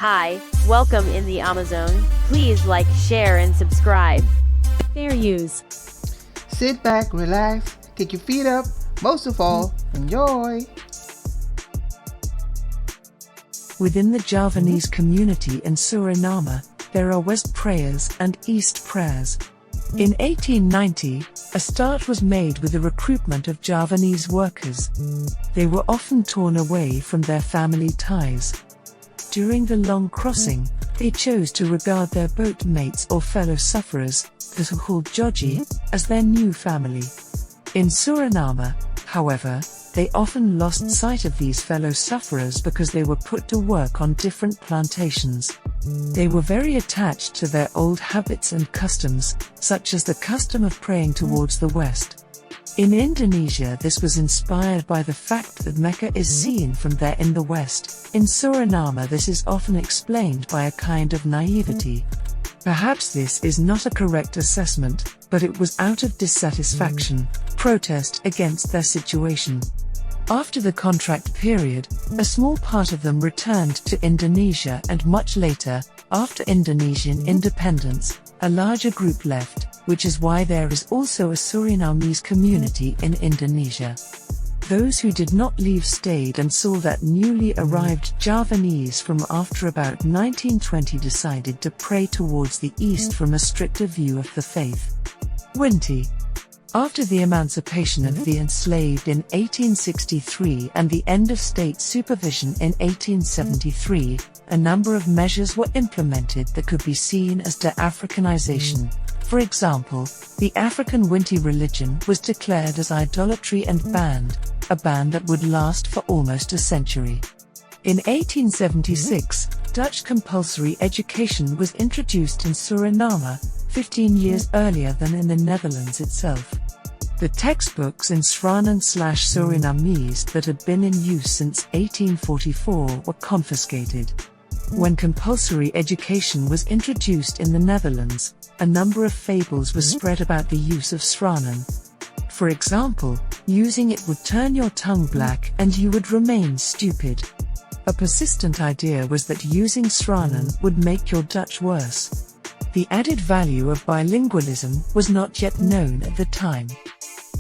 Hi, welcome in the Amazon. Please like, share, and subscribe. Fair use. Sit back, relax, kick your feet up. Most of all, enjoy. Within the Javanese community in Suriname, there are West prayers and East prayers. In 1890, a start was made with the recruitment of Javanese workers. They were often torn away from their family ties. During the long crossing, they chose to regard their boat mates or fellow sufferers, the so-called Joji, as their new family. In Suriname, however, they often lost sight of these fellow sufferers because they were put to work on different plantations. They were very attached to their old habits and customs, such as the custom of praying towards the west. In Indonesia, this was inspired by the fact that Mecca is seen from there in the west. In Suriname, this is often explained by a kind of naivety. Perhaps this is not a correct assessment, but it was out of dissatisfaction, protest against their situation. After the contract period, a small part of them returned to Indonesia, and much later, after Indonesian independence, a larger group left, which is why there is also a Surinamese community in Indonesia. Those who did not leave stayed and saw that newly arrived Javanese from after about 1920 decided to pray towards the east from a stricter view of the faith. Winti. After the emancipation of the enslaved in 1863 and the end of state supervision in 1873, a number of measures were implemented that could be seen as de-Africanization. For example, the African Winti religion was declared as idolatry and banned, a ban that would last for almost a century. In 1876, Dutch compulsory education was introduced in Suriname, 15 years earlier than in the Netherlands itself. The textbooks in Sranan/Surinamese that had been in use since 1844 were confiscated. When compulsory education was introduced in the Netherlands, a number of fables were spread about the use of Sranan. For example, using it would turn your tongue black and you would remain stupid. A persistent idea was that using Sranan would make your Dutch worse. The added value of bilingualism was not yet known at the time.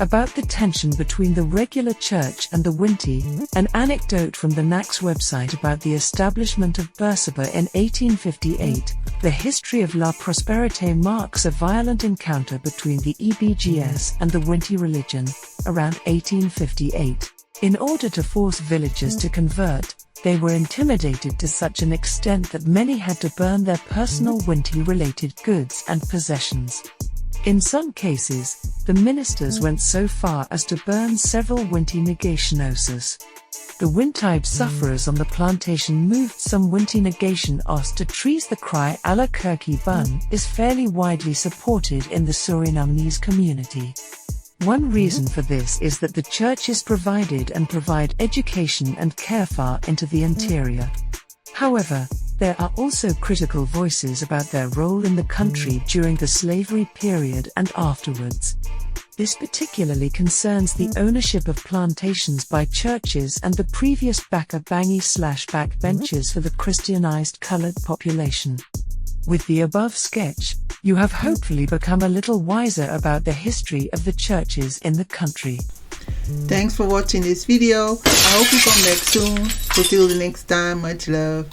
About the tension between the regular church and the Winti, an anecdote from the NAC's website about the establishment of Berseba in 1858, the history of La Prosperité marks a violent encounter between the EBGS and the Winti religion, around 1858. In order to force villagers to convert, they were intimidated to such an extent that many had to burn their personal Winti-related goods and possessions. In some cases, the ministers went so far as to burn several Winti negationoses. The Winti sufferers on the plantation moved some Winti negation os to trees. The cry "Alla Kirky Bun" is fairly widely supported in the Surinamese community. One reason for this is that the churches provide education and care far into the interior. However, there are also critical voices about their role in the country during the slavery period and afterwards. This particularly concerns the ownership of plantations by churches and the previous Baka-Bangi/backbenchers for the Christianized colored population. With the above sketch, you have hopefully become a little wiser about the history of the churches in the country. Thanks for watching this video. I hope you come back soon. So till the next time, much love.